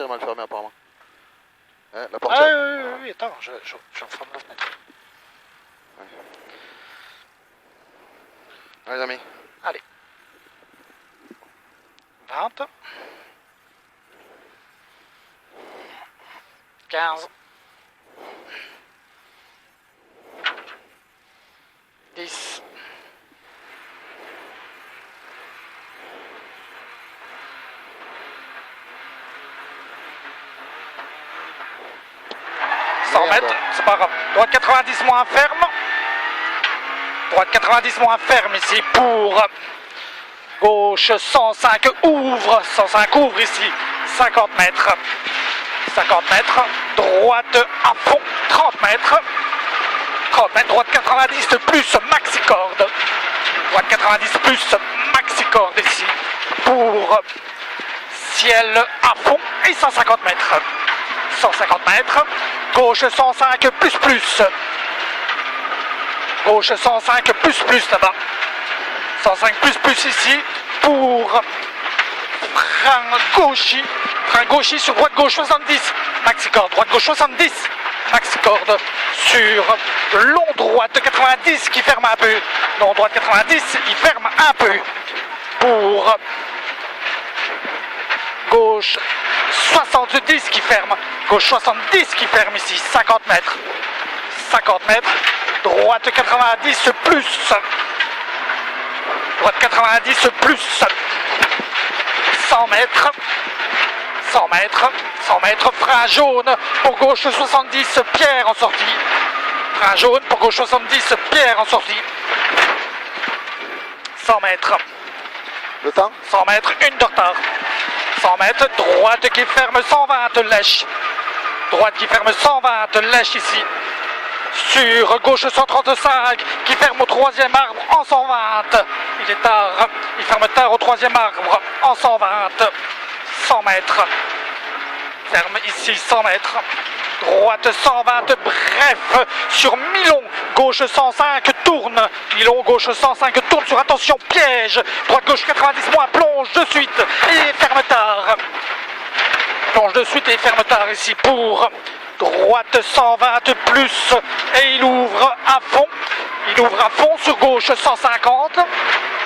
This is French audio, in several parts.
portière est mal fermée apparemment. Hein, la Ah portière. oui, attends, je referme la fenêtre. Ouais. Allez les amis. Allez. 20. 15. 10. 100 mètres, c'est pas grave. Droite 90 moins ferme. Droite 90 moins ferme ici pour gauche 105 ouvre. 105 ouvre ici. 50 mètres. 50 mètres. Droite à fond. 30 mètres. 30 mètres. Droite 90 plus maxi corde. Droite 90 plus maxi corde ici pour ciel à fond et 150 mètres. 150 mètres. Gauche 105 plus. Gauche 105 plus là-bas. 105 plus ici pour frein gauchi. Frein gauchi sur droite gauche 70. Maxi corde. Droite gauche 70. Maxi corde sur long droite 90 qui ferme un peu. Long droite 90, il ferme un peu. Pour gauche 70 qui ferme. Gauche 70 qui ferme ici. 50 mètres. 50 mètres. Droite 90 plus. Droite 90 plus. 100 mètres. 100 mètres. 100 mètres. Frein jaune pour gauche 70. Pierre en sortie. Frein jaune pour gauche 70. Pierre en sortie. 100 mètres. Le temps? 100 mètres. Une de retard. 100 mètres. Droite qui ferme 120 lèche. Droite qui ferme 120 lèche ici. Sur gauche 135 qui ferme au troisième arbre en 120. Il est tard. Il ferme tard au troisième arbre en 120. 100 mètres. Ferme ici 100 mètres. Droite 120 bref sur Milon. Gauche 105 tourne. Milon gauche 105 tourne sur attention piège. Droite gauche 90 moins plonge de suite et ferme tard. Plonge de suite et ferme tard ici pour droite 120 plus et il ouvre à fond. Il ouvre à fond sur gauche 150.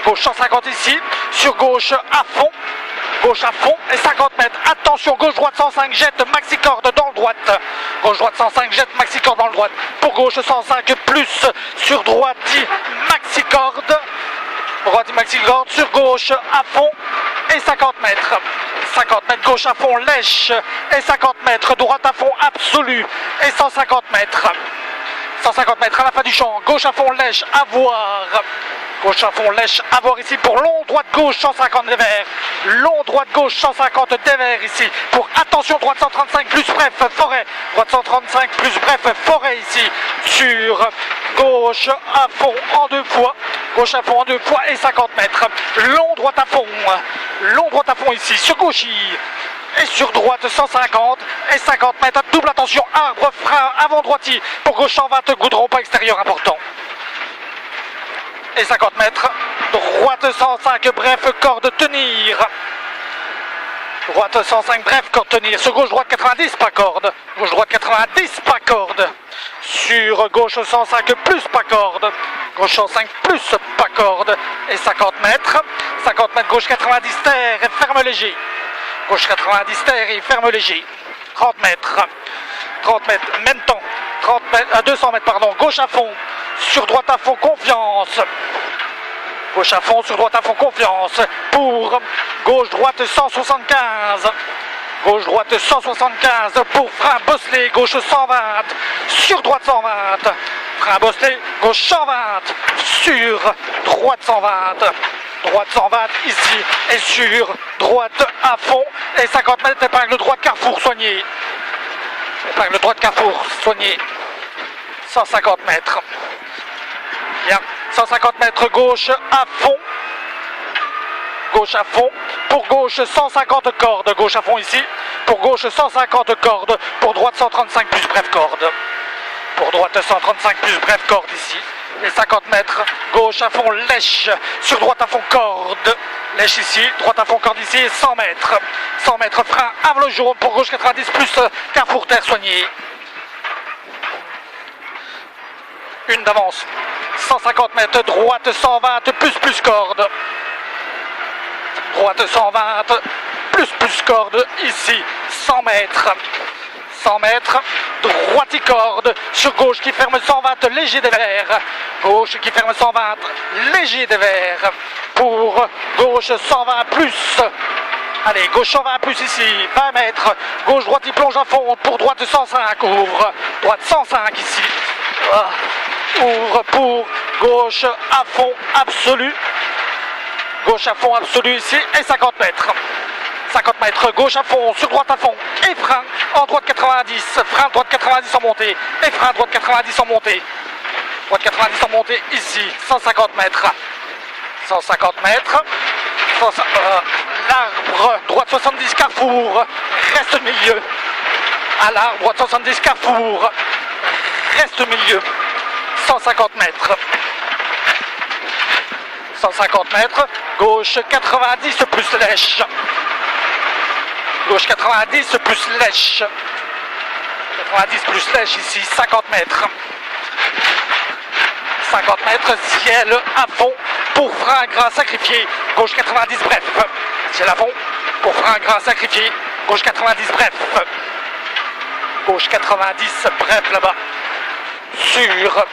Gauche 150 ici. Sur gauche à fond. Gauche à fond et 50 mètres. Attention, gauche-droite 105 jette maxi corde dans le droite. Gauche-droite 105 jette maxi corde dans le droite. Pour gauche 105 plus sur droite dit maxi corde. Droite dit maxi corde sur gauche à fond et 50 mètres. 50 mètres gauche à fond lèche et 50 mètres. Droite à fond absolu et 150 mètres. 150 mètres à la fin du champ. Gauche à fond lèche à voir. Gauche à fond lèche à voir ici pour long droite gauche 150 des verts. Long droite gauche 150 des verts ici pour attention droite 135 plus bref forêt. Droite 135 plus bref forêt ici sur gauche à fond en deux fois. Gauche à fond en deux fois et 50 mètres. Long droite à fond. Long droite à fond ici sur gauchis. Et sur droite 150 et 50 mètres. Double attention arbre frein avant droitier pour gauche 120 goudron pas extérieur important. Et 50 mètres, droite 105, bref, corde tenir. Droite 105, bref, corde tenir. Sur gauche, droite 90, pas corde. Gauche, droite 90, pas corde. Sur gauche 105, plus pas corde. Gauche 105, plus pas corde. Et 50 mètres. 50 mètres, gauche 90, terre et ferme léger. Gauche 90, terre et ferme léger. 30 mètres. 30 mètres, même temps. 30 mètres, 200 mètres, pardon. Gauche à fond. Sur droite à fond, confiance. Gauche à fond, sur droite à fond, confiance. Pour gauche-droite 175. Gauche-droite 175 pour frein Bosselet. Gauche 120. Sur droite 120. Frein Bosselet. Gauche 120. Sur droite 120. Droite 120 ici. Et sur droite à fond. Et 50 mètres, épingle droite Carrefour soigné. Épingle droite Carrefour soigné. 150 mètres. Bien, 150 mètres gauche à fond. Gauche à fond. Pour gauche 150 cordes. Gauche à fond ici. Pour gauche 150 cordes. Pour droite 135 plus bref corde. Pour droite 135 plus bref corde ici. et 50 mètres, gauche à fond, lèche, sur droite à fond, corde, lèche ici, droite à fond, corde ici, et 100 mètres, frein, avle jaune pour gauche 90, plus carrefour terre soigné. Une d'avance, 150 mètres, droite 120, plus corde, droite 120, plus corde, ici, 100 mètres, droite et corde, sur gauche qui ferme 120, léger des verts, gauche qui ferme 120, léger des verts, pour gauche 120 plus, allez, gauche 120 plus ici, 20 mètres, gauche droite il plonge à fond, pour droite 105, ouvre, droite 105 ici, ouvre pour gauche à fond absolu, ici, et 50 mètres. 50 mètres, gauche à fond, sur droite à fond, et frein, en droite 90, frein droite 90 en montée, et frein droite 90 en montée. Droite 90 en montée, ici, 150 mètres. 150 mètres. L'arbre, droite 70, carrefour, reste milieu. À l'arbre, droite 70, carrefour, reste milieu. 150 mètres. 150 mètres, gauche 90 plus lèche. Gauche 90 plus lèche. 90 plus lèche ici, 50 mètres. 50 mètres, ciel à fond pour frein gras sacrifié. Gauche 90 bref. Ciel à fond pour frein gras sacrifié. Gauche 90 bref. Gauche 90 bref là-bas. Sur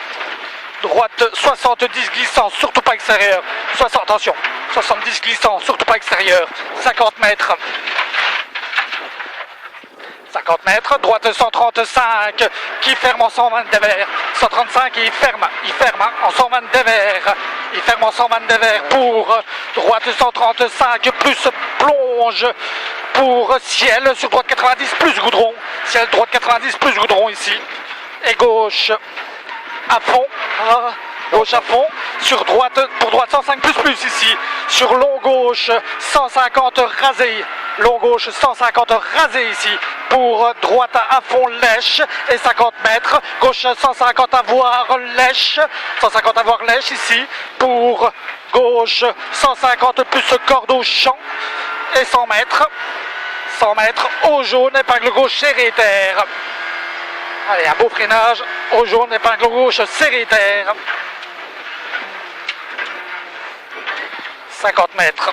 droite 70 glissant, surtout pas extérieur. Attention, 70 glissant, surtout pas extérieur. 50 mètres. 50 mètres, droite 135 qui ferme en 120 des verts, 135 et il ferme en 120 des verts, en 120 des verts pour droite 135 plus plonge pour ciel sur droite 90 plus goudron, ciel droite 90 plus goudron ici, et gauche à fond, sur droite, pour droite 105 plus ici, sur long gauche 150 rasé, long gauche 150 rasé ici, pour droite à fond lèche et 50 mètres, gauche 150 avoir lèche, 150 avoir lèche ici, pour gauche 150 plus corde au champ et 100 mètres au jaune, épingle gauche serré terre. Allez, un beau freinage au jaune, épingle gauche serré terre. 50 mètres.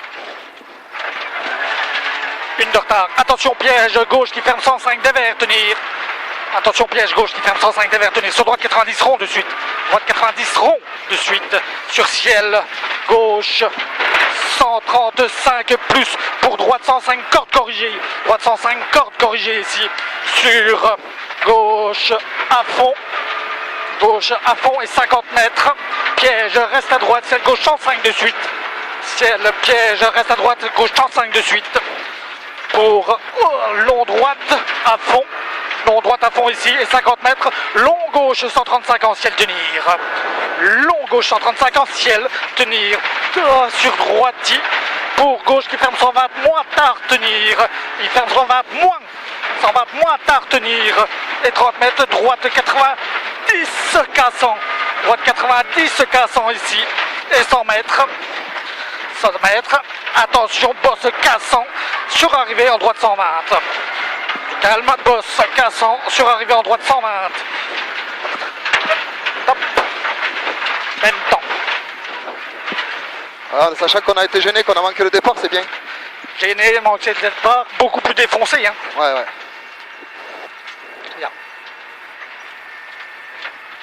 Une de retard. Attention, piège gauche qui ferme 105 des verts, tenir. Attention, piège gauche qui ferme 105 des verts, tenir. Sur droite 90 rond de suite. Droite 90 rond de suite. Sur ciel gauche 135 plus pour droite 105 corde corrigée. Droite 105 corde corrigée ici. Sur gauche à fond. Gauche à fond et 50 mètres. Piège reste à droite. Ciel gauche 105 de suite. Ciel piège reste à droite. Gauche 105 de suite. Pour long droite à fond. Long droite à fond ici et 50 mètres. Long gauche 135 en ciel tenir. Long gauche 135 en ciel tenir. Sur droite pour gauche qui ferme 120 moins tard tenir. Il ferme 120 moins tard tenir. Et 30 mètres droite 90 cassant. Droite 90 cassant ici. Et 100 mètres. 100 mètres. Attention, bosse cassant. Sur arrivée en droite 120. Calme, bosse cassant. Sur arrivée en droite 120. Top. Même temps. Alors, sachant qu'on a été gêné, qu'on a manqué le départ, c'est bien. Gêné, manqué le départ, beaucoup plus défoncé. Hein. Ouais.